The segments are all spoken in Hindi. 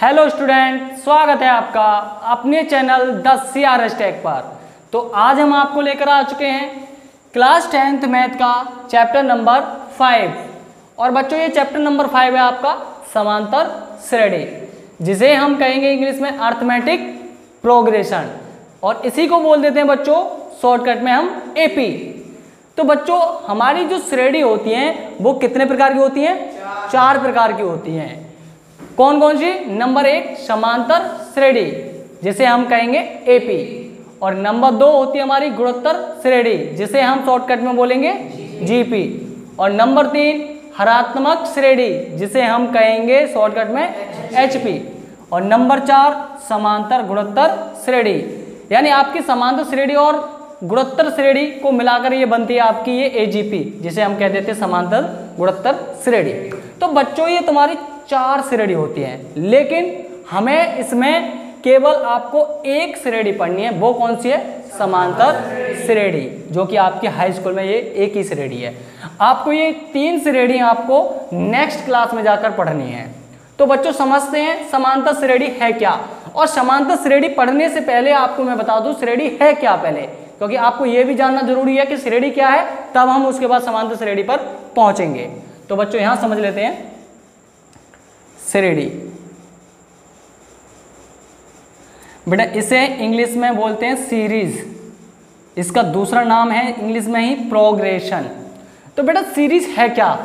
हेलो स्टूडेंट, स्वागत है आपका अपने चैनल द CRS टेक पर। तो आज हम आपको लेकर आ चुके हैं क्लास 10th मैथ का चैप्टर नंबर 5। और बच्चों ये चैप्टर नंबर 5 है आपका समांतर श्रेणी, जिसे हम कहेंगे इंग्लिश में अर्थमेटिक प्रोग्रेशन, और इसी को बोल देते हैं बच्चों शॉर्टकट में हम AP। तो बच्चों हमारी जो श्रेणी होती हैं वो कितने प्रकार की होती हैं? 4 प्रकार की होती हैं। कौन कौन सी? नंबर 1 समांतर श्रेणी, जिसे हम कहेंगे AP, और नंबर 2 होती है हमारी गुणोत्तर श्रेणी, जिसे हम शॉर्टकट में बोलेंगे GP, और नंबर 3 हरात्मक श्रेणी, जिसे हम कहेंगे शॉर्टकट में HP, और नंबर 4 समांतर गुणोत्तर श्रेणी। यानी आपकी समांतर श्रेणी और गुणोत्तर श्रेणी को मिलाकर ये बनती है आपकी ये AGP, जिसे हम कह देते हैं समांतर गुणोत्तर श्रेणी। तो बच्चों ये तुम्हारी 4 श्रेणी होती हैं, लेकिन हमें इसमें केवल आपको एक श्रेणी पढ़नी है। वो कौन सी है? समांतर श्रेणी, जो कि आपके हाई स्कूल में ये एक ही श्रेणी है। आपको ये 3 श्रेणी आपको नेक्स्ट क्लास में जाकर पढ़नी है। तो बच्चों समझते हैं समांतर श्रेणी है क्या, और समांतर श्रेणी पढ़ने से पहले आपको मैं बता दूं श्रेणी है क्या पहले, क्योंकि आपको यह भी जानना जरूरी है कि श्रेणी क्या है, तब हम उसके बाद समांतर श्रेणी पर पहुंचेंगे। तो बच्चों यहां समझ लेते हैं श्रेणी। बेटा इसे इंग्लिश में बोलते हैं सीरीज, इसका दूसरा नाम है इंग्लिश में ही प्रोग्रेशन। तो बेटा सीरीज है क्या?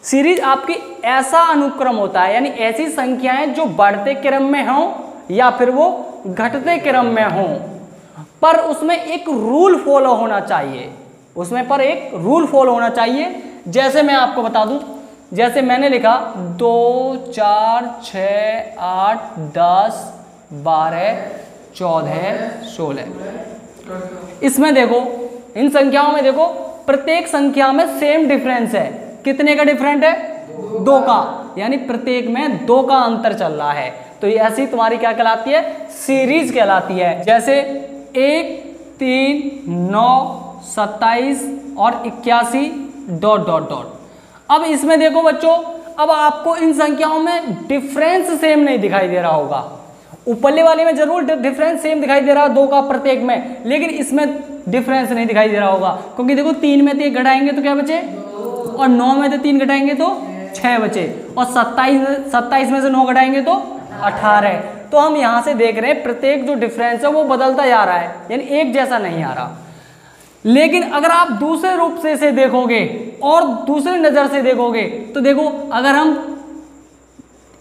सीरीज आपकी ऐसा अनुक्रम होता है, यानी ऐसी संख्याएं जो बढ़ते क्रम में हों या फिर वो घटते क्रम में हों, पर उसमें एक रूल फॉलो होना चाहिए। उसमें पर एक रूल फॉलो होना चाहिए। जैसे मैं आपको बता दूं, जैसे मैंने लिखा 2 4 6 8 10 12 14 16। इसमें देखो, इन संख्याओं में देखो प्रत्येक संख्या में सेम डिफरेंस है। कितने का डिफरेंट है? 2 का, यानी प्रत्येक में 2 का अंतर चल रहा है। तो ये ऐसी तुम्हारी क्या कहलाती है? सीरीज कहलाती है। जैसे 1 3 9 27 और 81 ... अब इसमें देखो बच्चों, अब आपको इन संख्याओं में डिफरेंस सेम नहीं दिखाई दे रहा होगा। ऊपरले वाले में जरूर डिफरेंस सेम दिखाई दे रहा है 2 का प्रत्येक में, लेकिन इसमें डिफरेंस नहीं दिखाई दे रहा होगा, क्योंकि देखो 3 में 3 घटाएंगे तो क्या बचे, और 9 में से 3 घटाएंगे तो 6 बचे, और 27 में से 9 घटाएंगे तो 18। तो हम यहाँ से देख रहे हैं प्रत्येक जो डिफरेंस है वो बदलता जा रहा है, यानी एक जैसा नहीं आ रहा। लेकिन अगर आप दूसरे रूप से इसे देखोगे और दूसरी नजर से देखोगे, तो देखो अगर हम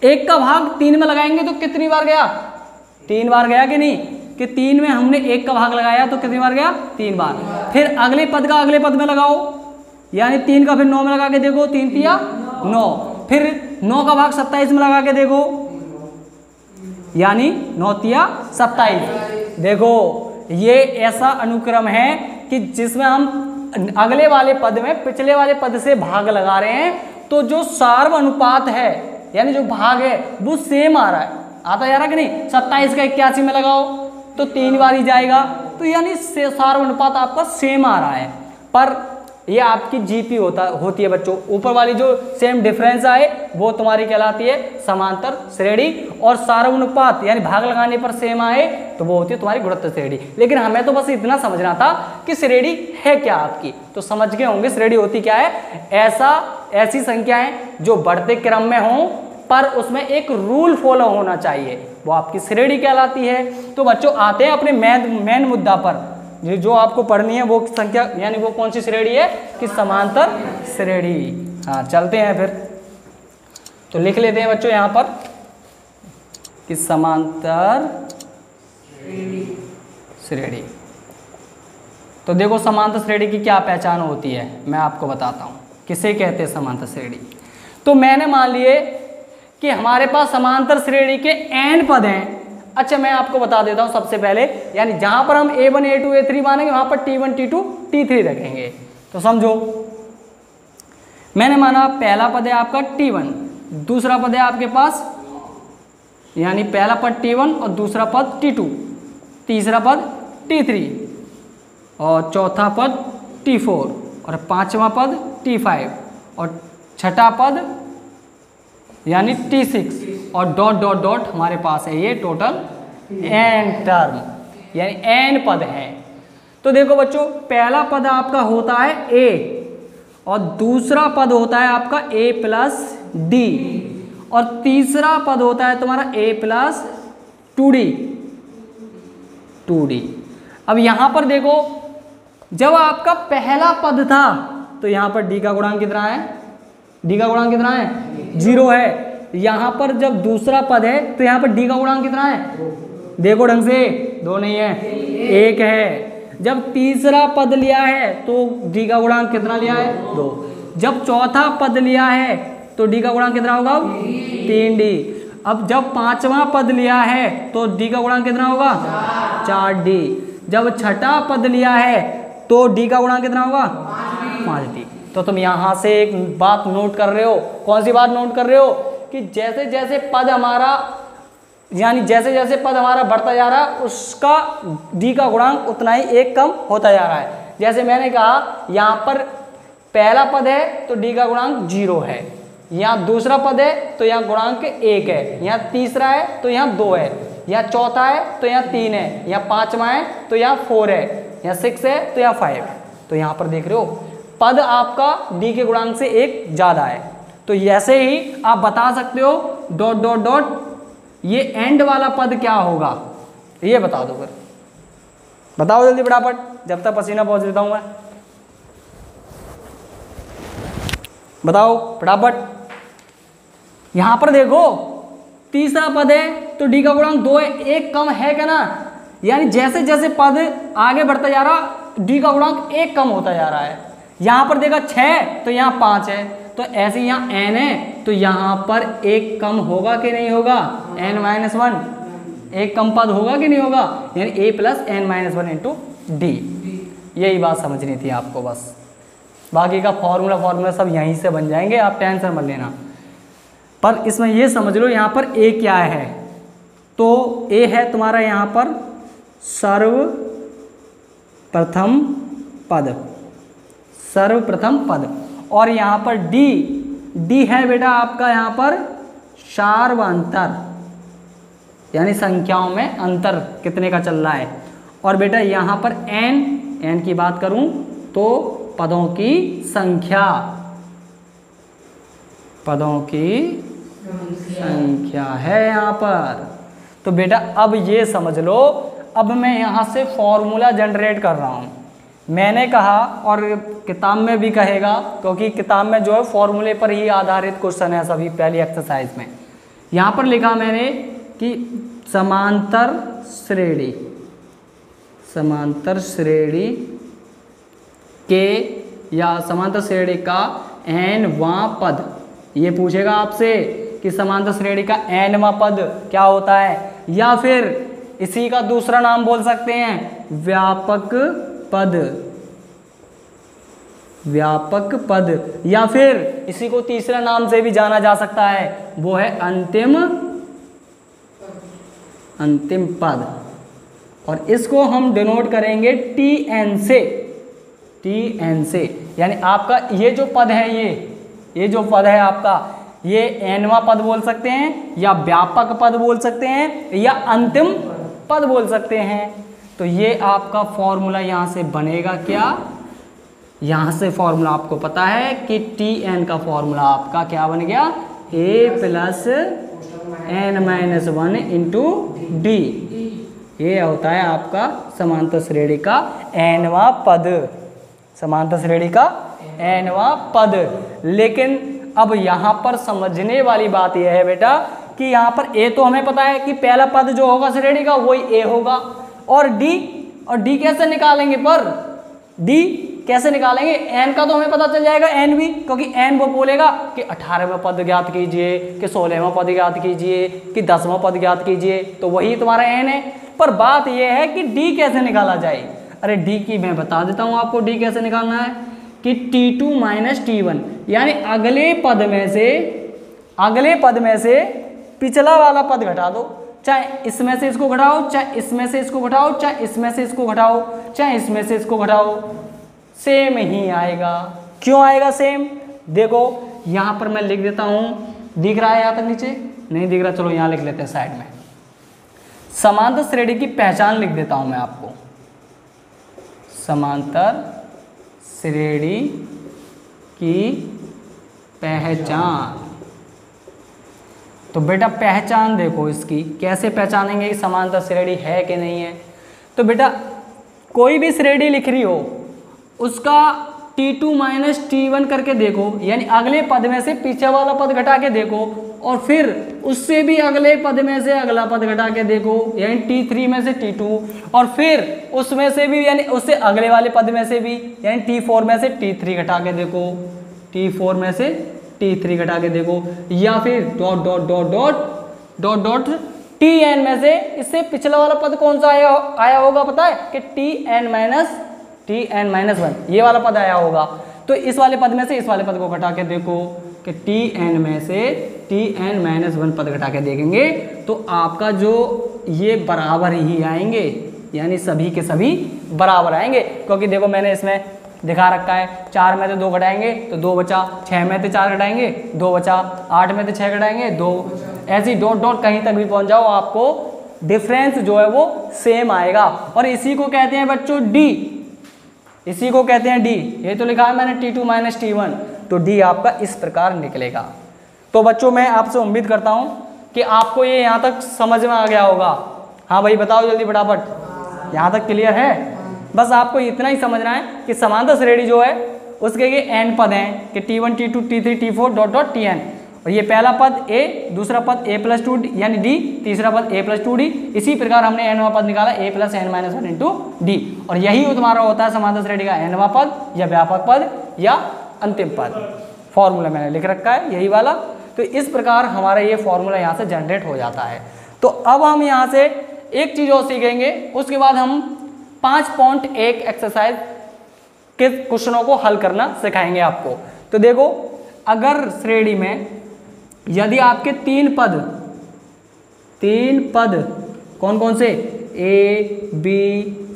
1 का भाग 3 में लगाएंगे तो कितनी बार गया? 3 बार गया कि नहीं? कि 3 में हमने 1 का भाग लगाया तो कितनी बार गया? 3 बार। फिर अगले पद का अगले पद में लगाओ, यानी 3 का फिर 9 में लगा के देखो, 3 तिया 9। फिर 9 का भाग 27 में लगा के देखो, यानी 9 तिया 27। देखो ये ऐसा अनुक्रम है कि जिसमें हम अगले वाले पद में पिछले वाले पद से भाग लगा रहे हैं, तो जो सार्व अनुपात है, यानी जो भाग है वो सेम आ रहा है, आता जा रहा है कि नहीं? 27 का 81 में लगाओ तो 3 बार ही जाएगा, तो यानी सार्व अनुपात आपका सेम आ रहा है। पर ये आपकी GP होती है बच्चों। ऊपर वाली जो सेम डिफरेंस आए वो तुम्हारी कहलाती है समांतर श्रेणी, और सार्वनुपात यानी भाग लगाने पर सेम आए तो वो होती है तुम्हारी गुणोत्तर श्रेणी। लेकिन हमें तो बस इतना समझना था कि श्रेणी है क्या आपकी, तो समझ गए होंगे श्रेणी होती क्या है। ऐसी संख्याएं जो बढ़ते क्रम में हों पर उसमें एक रूल फॉलो होना चाहिए, वो आपकी श्रेणी कहलाती है। तो बच्चों आते हैं अपने मेन मुद्दा पर, जो आपको पढ़नी है वो संख्या, यानी वो कौन सी श्रेणी है? कि समांतर श्रेणी। हाँ चलते हैं फिर, तो लिख लेते हैं बच्चों यहाँ पर कि समांतर श्रेणी। तो देखो समांतर श्रेणी की क्या पहचान होती है, मैं आपको बताता हूँ किसे कहते हैं समांतर श्रेणी। तो मैंने मान लिए कि हमारे पास समांतर श्रेणी के n पद हैं। अच्छा मैं आपको बता देता हूं सबसे पहले, यानी जहां पर हम A1 A2 A3 मानेंगे वहां पर T1 T2 T3 रखेंगे। तो समझो, मैंने माना पहला पद है आपका T1, दूसरा पद है आपके पास, यानी पहला पद T1 और दूसरा पद T2, तीसरा पद T3 और चौथा पद T4 और पांचवा पद T5 और छठा पद यानी T6 और डॉट डॉट डॉट हमारे पास है ये टोटल n टर्म, यानी n पद हैं। तो देखो बच्चों, पहला पद आपका होता है a और दूसरा पद होता है आपका a प्लस d और तीसरा पद होता है तुम्हारा a प्लस 2d। अब यहां पर देखो, जब आपका पहला पद था तो यहां पर d का गुणांक कितना है, d का गुणांक कितना है 0 है। यहां पर जब दूसरा पद है तो यहां पर d का गुणांक कितना है, देखो ढंग से, 2 नहीं है 1 है। जब तीसरा पद लिया है तो d का गुणांक कितना लिया है 2। जब चौथा पद लिया है तो d का गुणांक कितना होगा 3d। अब जब पांचवा पद लिया है तो d का गुणांक कितना होगा 4d। जब छठा पद लिया है तो d का गुणांक कितना होगा 5d। तो तुम यहाँ से एक बात नोट कर रहे हो, कौन सी बात नोट कर रहे हो, कि जैसे जैसे पद हमारा, यानी जैसे जैसे पद हमारा बढ़ता जा रहा है उसका d का गुणांक उतना ही 1 कम होता जा रहा है। जैसे मैंने कहा यहाँ पर पहला पद है तो d का गुणांक 0 है, यहाँ दूसरा पद है तो यहाँ गुणांक 1 है, यहाँ तीसरा है तो यहाँ 2 है, यहाँ चौथा है तो यहाँ 3 है, यहाँ पांचवा है तो यहाँ 4 है, यहाँ 6 है तो यहाँ 5 है। तो यहाँ पर देख रहे हो पद आपका d के गुणांक से 1 ज़्यादा है। तो ऐसे ही आप बता सकते हो डॉट डॉट डॉट ये एंड वाला पद क्या होगा, ये बता दो फिर, बताओ जल्दी फटाफट, जब तक पसीना पहुंच देता हूं मैं, बताओ फटाफट। यहां पर देखो तीसरा पद है तो d का गुणांक 2 है, 1 कम है क्या ना, यानी जैसे जैसे पद आगे बढ़ता जा रहा d का गुणांक 1 कम होता जा रहा है। यहां पर देखा 6 तो यहाँ 5 है, तो ऐसे यहाँ n है तो यहाँ पर 1 कम होगा कि नहीं होगा, n-1 एक कम पद होगा कि नहीं होगा, यानी a plus n-1 into d। यही बात समझनी थी आपको बस, बाकी का फॉर्मूला सब यहीं से बन जाएंगे, आप टेंशन मत लेना। पर इसमें ये समझ लो यहाँ पर a क्या है, तो a है तुम्हारा यहाँ पर सर्वप्रथम पद, और यहाँ पर d है बेटा आपका यहाँ पर सार्वंतर, यानी संख्याओं में अंतर कितने का चल रहा है। और बेटा यहाँ पर n की बात करूं तो पदों की संख्या है यहाँ पर। तो बेटा अब ये समझ लो, अब मैं यहाँ से फॉर्मूला जनरेट कर रहा हूँ। मैंने कहा और किताब में भी कहेगा, क्योंकि किताब में जो है फॉर्मूले पर ही आधारित क्वेश्चन है सभी पहली एक्सरसाइज में। यहाँ पर लिखा मैंने कि समांतर श्रेणी के या समांतर श्रेणी का nवां पद, ये पूछेगा आपसे कि समांतर श्रेणी का nवां पद क्या होता है, या फिर इसी का दूसरा नाम बोल सकते हैं व्यापक पद, या फिर इसी को तीसरा नाम से भी जाना जा सकता है, वो है अंतिम पद। और इसको हम डिनोट करेंगे tn से, यानी आपका ये जो पद है, ये जो पद है आपका, ये nवां पद बोल सकते हैं, या व्यापक पद बोल सकते हैं, या अंतिम पद बोल सकते हैं। तो ये आपका फॉर्मूला यहाँ से बनेगा क्या, यहाँ से फॉर्मूला आपको पता है कि tn का फॉर्मूला आपका क्या बन गया, a plus n-1 into d। ये होता है आपका समांतर श्रेणी का nवां पद, समांतर श्रेणी का nवां पद। लेकिन अब यहाँ पर समझने वाली बात यह है बेटा कि यहाँ पर a तो हमें पता है कि पहला पद जो होगा श्रेणी का वही a होगा, और d कैसे निकालेंगे, पर d कैसे निकालेंगे, n का तो हमें पता चल जाएगा n भी, क्योंकि n वो बोलेगा कि 18वां पद ज्ञात कीजिए, कि 16वां पद ज्ञात कीजिए, कि 10वां पद ज्ञात कीजिए, तो वही तुम्हारा n है। पर बात यह है कि d कैसे निकाला जाए। अरे d की मैं बता देता हूँ आपको d कैसे निकालना है, कि t2 माइनस t1, यानी अगले पद में से पिछला वाला पद घटा दो, चाहे इसमें से इसको घटाओ, चाहे इसमें से इसको घटाओ, चाहे इसमें से इसको घटाओ, चाहे इसमें से इसको घटाओ, सेम ही आएगा। क्यों आएगा सेम, देखो यहाँ पर मैं लिख देता हूँ दिख रहा है यहाँ तक नीचे? नहीं दिख रहा, चलो यहाँ लिख लेते हैं साइड में। समांतर श्रेणी की पहचान लिख देता हूँ मैं आपको। समांतर श्रेणी की पहचान। तो बेटा पहचान देखो इसकी, कैसे पहचानेंगे कि समांतर श्रेणी है कि नहीं है। तो बेटा कोई भी श्रेणी लिख रही हो उसका T2 माइनस T1 करके देखो, यानी अगले पद में से पीछे वाला पद घटा के देखो, और फिर उससे भी अगले पद में से अगला पद घटा के देखो, यानी T3 में से T2, और फिर उसमें से भी यानी उससे अगले वाले पद में से भी यानी T4 में से T3 घटा के देखो, T4 में से T3 घटा के देखो, या फिर dot dot dot dot dot dot Tn में से इससे पिछला वाला पद कौन सा आया होगा पता है? कि Tn माइनस 1 ये वाला पद आया होगा। तो इस वाले पद में से इस वाले पद को घटा के देखो कि Tn में से Tn माइनस 1 पद घटा के देखेंगे तो आपका जो ये बराबर ही आएंगे, यानी सभी के सभी बराबर आएंगे। क्योंकि देखो मैंने इसमें दिखा रखा है 4 में से 2 घटाएंगे तो 2 बचा, 6 में से 4 घटाएंगे 2 बचा, 8 में से 6 घटाएंगे 2, ऐसी डॉट डॉट कहीं तक भी पहुंच जाओ आपको डिफरेंस जो है वो सेम आएगा। और इसी को कहते हैं बच्चों डी, इसी को कहते हैं डी। ये तो लिखा है मैंने T2 माइनस T1, तो डी आपका इस प्रकार निकलेगा। तो बच्चों मैं आपसे उम्मीद करता हूँ कि आपको ये यहाँ तक समझ में आ गया होगा। हाँ भाई बताओ जल्दी फटाफट, यहाँ तक क्लियर है? बस आपको इतना ही समझना है कि समांतर श्रेणी जो है उसके ये n पद हैं कि T1 T2 T3 T4 dot dot Tn, और ये पहला पद a, दूसरा पद a प्लस 2 यानी d, तीसरा पद a प्लस 2d। इसी प्रकार हमने nवां पद निकाला a plus n minus 1 into D, और यही तुम्हारा होता है समांतर श्रेणी का nवां पद या व्यापक पद या अंतिम पद। फॉर्मूला मैंने लिख रखा है यही वाला। तो इस प्रकार हमारा ये फॉर्मूला यहाँ से जनरेट हो जाता है। तो अब हम यहाँ से एक चीज़ और सीखेंगे, उसके बाद हम 5.1 एक्सरसाइज के क्वेश्चनों को हल करना सिखाएंगे आपको। तो देखो अगर श्रेणी में यदि आपके तीन पद कौन कौन से A B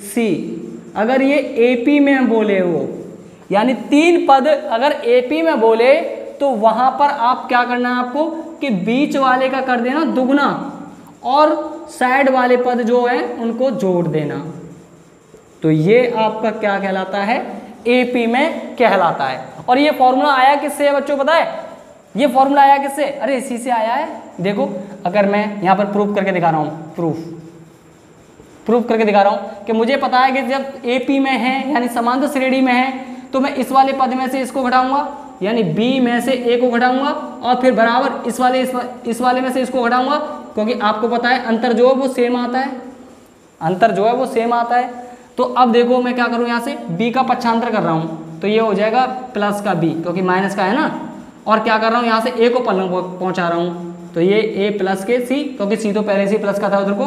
C, अगर ये AP में बोले हो, यानी तीन पद अगर AP में बोले तो वहां पर आप क्या करना है आपको कि बीच वाले का कर देना दुगना और साइड वाले पद जो है उनको जोड़ देना। तो ये आपका क्या कहलाता है? AP में कहलाता है। और ये फॉर्मूला आया किससे है बच्चों पता है? ये फॉर्मूला आया किससे? अरे इसी से आया है। देखो अगर मैं यहाँ पर प्रूफ करके दिखा रहा हूँ, प्रूफ करके दिखा रहा हूँ कि मुझे पता है कि जब AP में है यानी समांतर श्रेणी में है तो मैं इस वाले पद में से इसको घटाऊंगा, यानी B में से A को घटाऊंगा, और फिर बराबर इस वाले में से इसको घटाऊंगा, क्योंकि आपको पता है अंतर जो है वो सेम आता है, अंतर जो है वो सेम आता है। तो अब देखो मैं क्या करूँ, यहाँ से B का पक्षांतर कर रहा हूँ तो ये हो जाएगा प्लस का B, क्योंकि माइनस का है ना, और क्या कर रहा हूँ यहाँ से A को पहुँचा रहा हूँ तो ये A प्लस के C, क्योंकि C तो पहले से प्लस का था उधर को,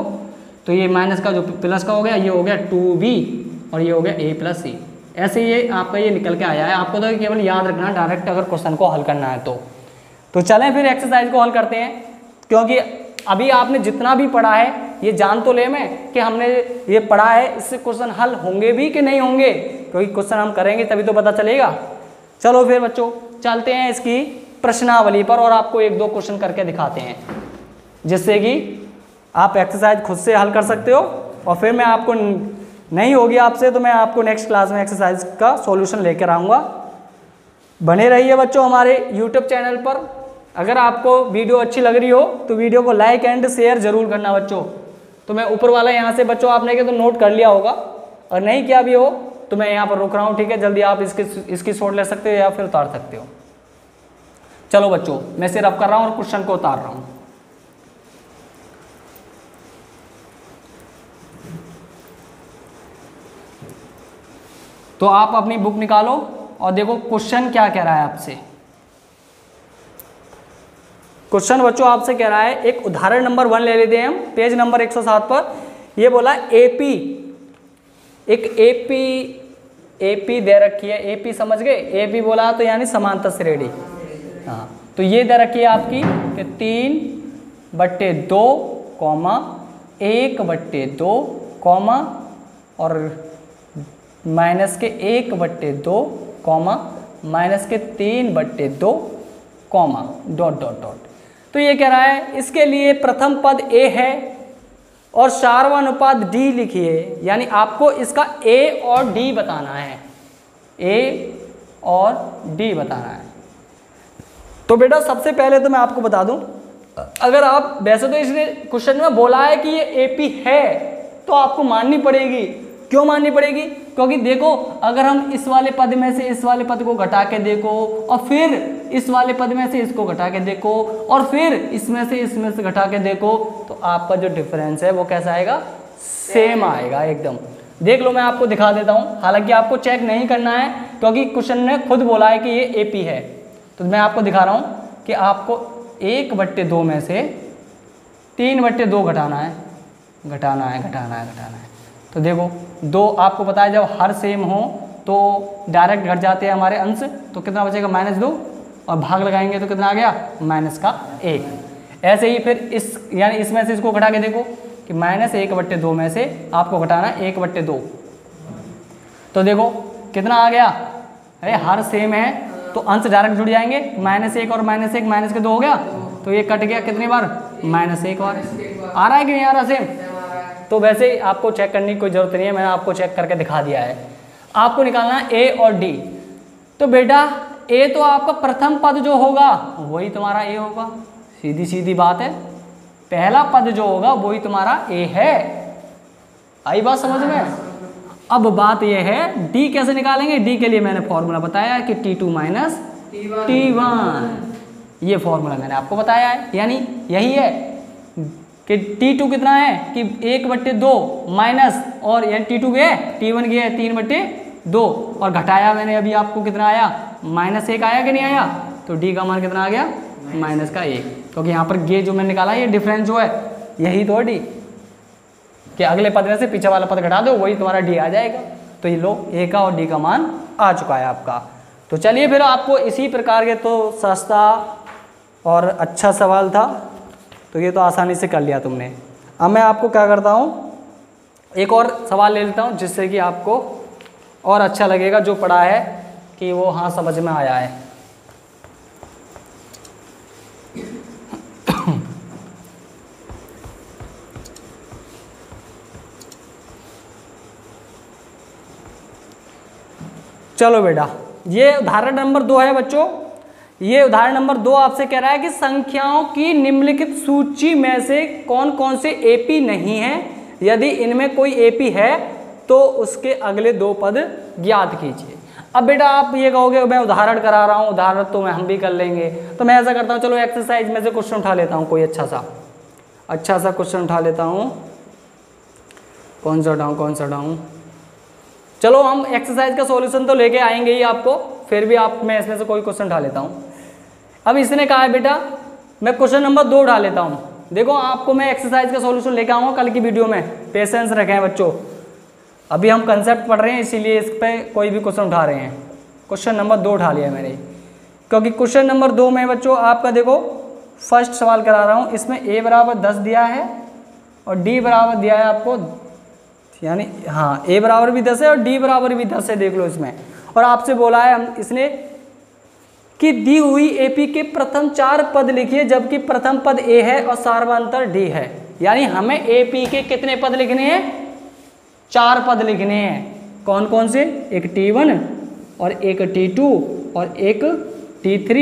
तो ये माइनस का जो प्लस का हो गया ये हो गया 2B और ये हो गया A प्लस C। ऐसे ये आपका ये निकल के आया है। आपको तो केवल याद रखना डायरेक्ट अगर क्वेश्चन को हल करना है तो चलें फिर एक्सरसाइज को हल करते हैं। क्योंकि अभी आपने जितना भी पढ़ा है ये जान तो ले मैं कि हमने ये पढ़ा है इससे क्वेश्चन हल होंगे भी कि नहीं होंगे, क्योंकि क्वेश्चन हम करेंगे तभी तो पता चलेगा। चलो फिर बच्चों चलते हैं इसकी प्रश्नावली पर और आपको एक दो क्वेश्चन करके दिखाते हैं, जिससे कि आप एक्सरसाइज खुद से हल कर सकते हो। और फिर मैं आपको नहीं होगी आपसे तो मैं आपको नेक्स्ट क्लास में एक्सरसाइज का सॉल्यूशन लेकर आऊँगा। बने रहिए बच्चों हमारे यूट्यूब चैनल पर। अगर आपको वीडियो अच्छी लग रही हो तो वीडियो को लाइक एंड शेयर जरूर करना बच्चों। तो मैं ऊपर वाला यहाँ से बच्चों आपने के तो नोट कर लिया होगा, और नहीं किया भी हो तो मैं यहाँ पर रुक रहा हूँ, ठीक है? जल्दी आप इसकी शॉट ले सकते हो या फिर उतार सकते हो। चलो बच्चों मैं सिर्फ रब कर रहा हूँ और क्वेश्चन को उतार रहा हूँ। तो आप अपनी बुक निकालो और देखो क्वेश्चन क्या कह रहा है आपसे। क्वेश्चन बच्चों आपसे कह रहा है, एक उदाहरण नंबर 1 ले लेते हैं हम, पेज नंबर 107 पर। ये बोला AP, एक AP दे रखी है। AP समझ गए? AP बोला तो यानी समांतर श्रेणी। हाँ तो ये दे रखी है आपकी कि 3/2 1/2 और माइनस के 1/2 माइनस के 3/2 डॉट डॉट डॉट। तो ये कह रहा है इसके लिए प्रथम पद ए है और सार्वनुपात डी लिखिए, यानी आपको इसका ए और डी बताना है, ए और डी बताना है। तो बेटा सबसे पहले तो मैं आपको बता दूं, अगर आप वैसे तो इसने क्वेश्चन में बोला है कि ये एपी है तो आपको माननी पड़ेगी। क्यों माननी पड़ेगी? क्योंकि देखो अगर हम इस वाले पद में से इस वाले पद को घटा के देखो और फिर इस वाले पद में से इसको घटा के देखो और फिर इसमें से घटा के देखो तो आपका जो डिफरेंस है वो कैसा आएगा? सेम आएगा एकदम। देख लो मैं आपको दिखा देता हूँ, हालांकि आपको चेक नहीं करना है क्योंकि क्वेश्चन ने खुद बोला है कि ये एपी है। तो मैं आपको दिखा रहा हूँ कि आपको 1/2 में से 3/2 घटाना है। तो देखो 2 आपको पता है जब हर सेम हो तो डायरेक्ट घट जाते हैं हमारे अंश, तो कितना बचेगा? -2 और भाग लगाएंगे तो कितना आ गया? -1। ऐसे ही फिर इस यानी इसमें से इसको घटा के देखो कि -1/2 में से आपको घटाना 1/2। तो देखो कितना आ गया? अरे हर सेम है तो अंश डायरेक्ट जुड़ जाएंगे, -1 और -1 माइनस के 2 हो गया, तो ये कट गया कितनी बार? -1 बार। आ रहा है कि नहीं आ रहा सेम? तो वैसे ही आपको चेक करने की कोई ज़रूरत नहीं है, मैंने आपको चेक करके दिखा दिया है। आपको निकालना है ए और डी। तो बेटा ए तो आपका प्रथम पद जो होगा वही तुम्हारा ए होगा, सीधी सीधी बात है। पहला पद जो होगा वही तुम्हारा ए है। आई बात समझ में? अब बात ये है डी कैसे निकालेंगे। डी के लिए मैंने फॉर्मूला बताया कि T2 माइनस T1, ये फॉर्मूला मैंने आपको बताया है, यानी यही है कि T2 कितना है कि 1/2 माइनस और यानी T2 गया T1 गया 3/2 और घटाया मैंने अभी आपको कितना आया? -1 आया कि नहीं आया? तो D का मान कितना आ गया? -1, क्योंकि यहाँ पर ये जो मैंने निकाला ये डिफरेंस जो है यही तो डी, कि अगले पद में से पीछे वाला पद घटा दो वही तुम्हारा डी आ जाएगा। तो ये लो ए का और डी का मान आ चुका है आपका। तो चलिए फिर आपको इसी प्रकार के, तो सस्ता और अच्छा सवाल था तो ये तो आसानी से कर लिया तुमने। अब मैं आपको क्या करता हूँ, एक और सवाल ले लेता हूँ जिससे कि आपको और अच्छा लगेगा, जो पढ़ा है कि वो हाँ समझ में आया है। चलो बेटा, ये उदाहरण नंबर 2 है बच्चों। ये उदाहरण नंबर 2 आपसे कह रहा है कि संख्याओं की निम्नलिखित सूची में से कौन कौन से एपी नहीं है, यदि इनमें कोई एपी है तो उसके अगले 2 पद ज्ञात कीजिए। अब बेटा आप ये कहोगे मैं उदाहरण करा रहा हूँ, उदाहरण तो मैं हम भी कर लेंगे, तो मैं ऐसा करता हूँ, चलो एक्सरसाइज में से क्वेश्चन उठा लेता हूँ, कोई अच्छा सा क्वेश्चन उठा लेता हूँ। कौन सा उठाऊँ? चलो हम एक्सरसाइज का सॉल्यूशन तो लेके आएंगे ही आपको, फिर भी मैं इसमें से कोई क्वेश्चन उठा लेता हूँ। अब इसने कहा है बेटा मैं क्वेश्चन नंबर 2 उठा लेता हूँ। देखो आपको मैं एक्सरसाइज का सॉल्यूशन लेके आऊँगा कल की वीडियो में, पेशेंस रखें बच्चों। अभी हम कंसेप्ट पढ़ रहे हैं इसीलिए इस पर कोई भी क्वेश्चन उठा रहे हैं। क्वेश्चन नंबर 2 उठा लिया मैंने, क्योंकि क्वेश्चन नंबर 2 में बच्चों आपका देखो फर्स्ट सवाल करा रहा हूँ, इसमें a बराबर 10 दिया है और d बराबर दिया है आपको, यानी हाँ a बराबर भी 10 है और d बराबर भी 10 है, देख लो इसमें। और आपसे बोला है हम इसने कि दी हुई एपी के प्रथम 4 पद लिखिए, जबकि प्रथम पद a है और सार्वंतर d है। यानी हमें एपी के कितने पद लिखने हैं? 4 पद लिखने हैं। कौन कौन से? एक T1 और एक T2 और एक T3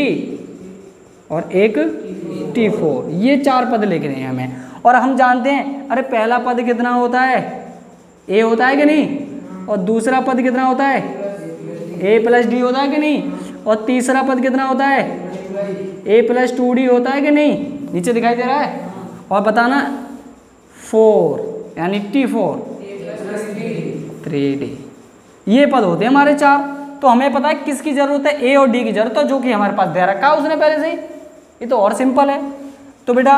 और एक T4, ये 4 पद लिखने हैं हमें। और हम जानते हैं अरे पहला पद कितना होता है? a होता है कि नहीं? और दूसरा पद कितना होता है? a + d होता है कि नहीं? और तीसरा पद कितना होता है? a + 2d होता है कि नहीं? नीचे दिखाई दे रहा है। और बताना 4 यानी T4 3d, ये पद होते हैं हमारे 4। तो हमें पता है किसकी जरूरत है? a और d की जरूरत है, जो कि हमारे पास दे रखा है उसने पहले से ही। ये तो और सिंपल है। तो बेटा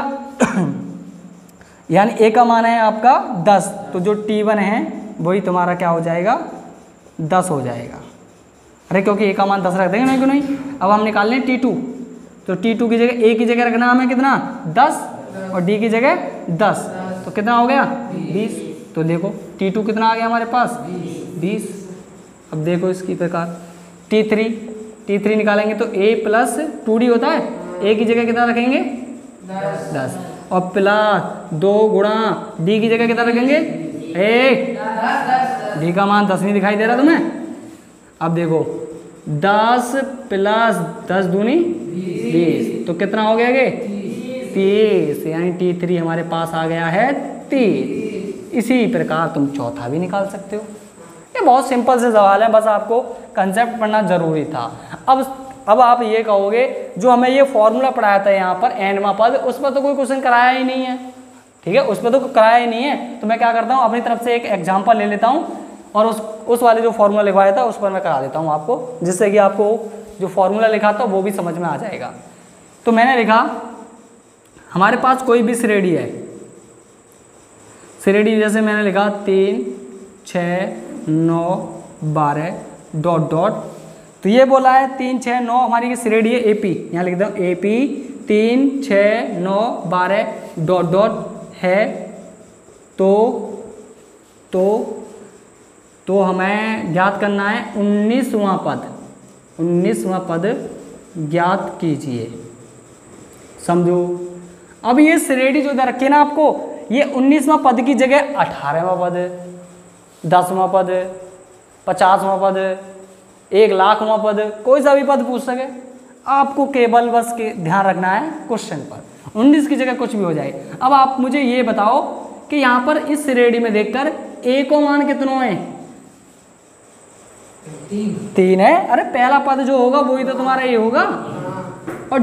यानी a का मान है आपका 10, तो जो T1 है वही तुम्हारा क्या हो जाएगा? 10 हो जाएगा। अरे क्योंकि a का मान 10 रख देंगे ना, क्यों नहीं। अब हम निकाल लें T2, तो T2 की जगह a की जगह रखना हमें कितना? 10 और d की जगह 10, तो कितना हो गया? 20। तो देखो T2 कितना आ गया हमारे पास? 20। अब देखो इसकी प्रकार T3 निकालेंगे तो a + 2d होता है, a की जगह कितना रखेंगे? 10 और प्लस 2 गुणा डी की जगह कितना रखेंगे 1। डी का मान 10 नहीं दिखाई दे रहा तुम्हें। अब देखो 10 प्लस 10 दूनी 20 तो कितना हो गया ये 30, यानी T3 हमारे पास आ गया है 30। इसी प्रकार तुम चौथा भी निकाल सकते हो। ये बहुत सिंपल से सवाल है, बस आपको कंसेप्ट पढ़ना जरूरी था। अब आप ये कहोगे जो हमें ये फॉर्मूला पढ़ाया था यहाँ पर nवां पद, उस पर तो कोई क्वेश्चन कराया ही नहीं है। ठीक है, उस पर तो कराया ही नहीं है। तो मैं क्या करता हूँ अपनी तरफ से एक एग्जाम्पल ले लेता हूँ और उस वाले जो फॉर्मूला लिखवाया था उस पर मैं करा देता हूँ आपको, जिससे कि आपको जो फॉर्मूला लिखा था वो भी समझ में आ जाएगा। तो मैंने लिखा हमारे पास कोई भी श्रेणी है, श्रेणी जैसे मैंने लिखा 3 6 9 12 डॉट डॉट। तो ये बोला है 3 6 9 हमारी की श्रेणी है AP, यहाँ लिख देता हूँ AP 3 6 9 12 डॉट डॉट है। तो हमें ज्ञात करना है 19वां पद, 19वां पद ज्ञात कीजिए। समझो, अब ये श्रेणी जो इधर रखी है ना आपको, ये 19वां पद की जगह 18वां पद, 10वां पद, 50वां पद, 1,00,000वां पद, कोई सा भी पद पूछ सके। आपको केवल बस के ध्यान रखना है क्वेश्चन पर, 19 की जगह कुछ भी हो जाए। अब आप मुझे ये बताओ कि यहाँ पर इस श्रेणी में देखकर A को मान कितनों है 3 है। अरे पहला पद जो होगा वही तो तुम्हारा ये होगा। और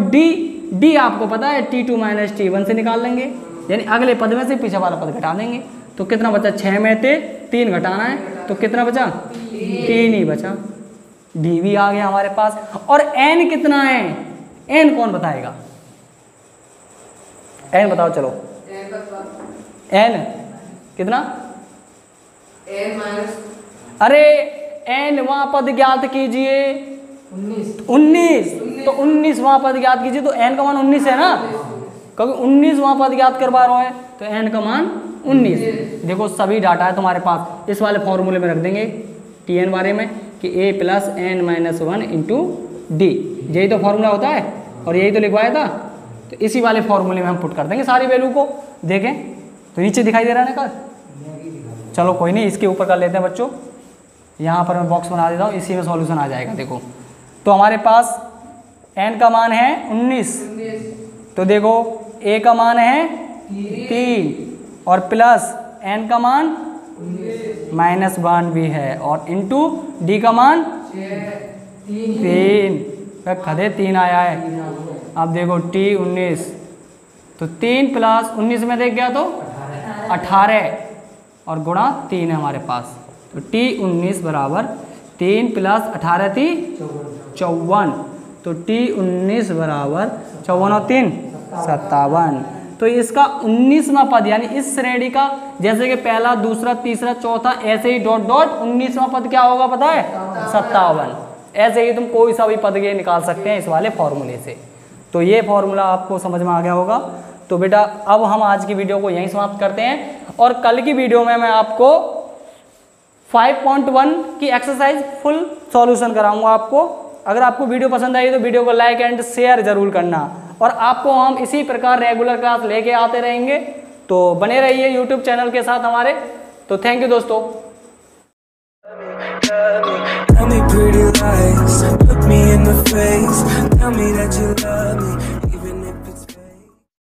D आपको पता है T2 - T1 से निकाल लेंगे, यानी अगले पद में से पीछे वाला पद घटा देंगे। तो कितना बचा 6 में से 3 घटाना है तो कितना बचा 3 ही बचा। D भी आ गया हमारे पास। और N कितना है, N कौन बताएगा, N बताओ चलो। N कितना अरे nवां पद ज्ञात कीजिए 19। तो 19वां पद ज्ञात कीजिए तो n का मान 19 है ना, क्योंकि 19वां पद ज्ञात करवा रहे हैं तो n का मान 19। देखो सभी डाटा है तुम्हारे पास, इस वाले फॉर्मूले में रख देंगे Tn बारे में कि A + n - 1 × D, यही तो फॉर्मूला होता है और यही तो लिखवाया था। तो इसी वाले फॉर्मूले में हम पुट कर देंगे सारी वैल्यू को। देखें तो नीचे दिखाई दे रहा है ना कल, चलो कोई नहीं, इसके ऊपर कर लेते हैं बच्चों। यहाँ पर मैं बॉक्स बना देता हूँ, इसी में सॉल्यूशन आ जाएगा। देखो तो हमारे पास n का मान है 19, तो देखो A का मान है 3 और प्लस n का मान -1 भी है और इंटू D का मान 3, खदे 3 आया है। अब देखो T 19, तो 3 + 19 में देख गया तो 18 और गुणा 3 है हमारे पास। तो T 19 बराबर 3 + 18 थी 54, तो T 19 बराबर 54 और 3 57। तो इसका 19वां पद यानी इस श्रेणी का, जैसे कि पहला दूसरा तीसरा चौथा ऐसे ही डॉट डॉट 19वां पद क्या होगा पता है 57। ऐसे ही तुम कोई सा भी पद ये निकाल सकते हैं इस वाले फॉर्मूले से। तो ये फॉर्मूला आपको समझ में आ गया होगा। तो बेटा अब हम आज की वीडियो को यहीं समाप्त करते हैं और कल की वीडियो में मैं आपको 5.1 की एक्सरसाइज फुल सॉल्यूशन कराऊंगा आपको। अगर आपको वीडियो पसंद आई तो वीडियो को लाइक एंड शेयर जरूर करना और आपको हम इसी प्रकार रेगुलर क्लास लेके आते रहेंगे। तो बने रहिए यूट्यूब चैनल के साथ हमारे। तो थैंक यू दोस्तों। Tell me pretty lies, look me in the face, tell me that you love me.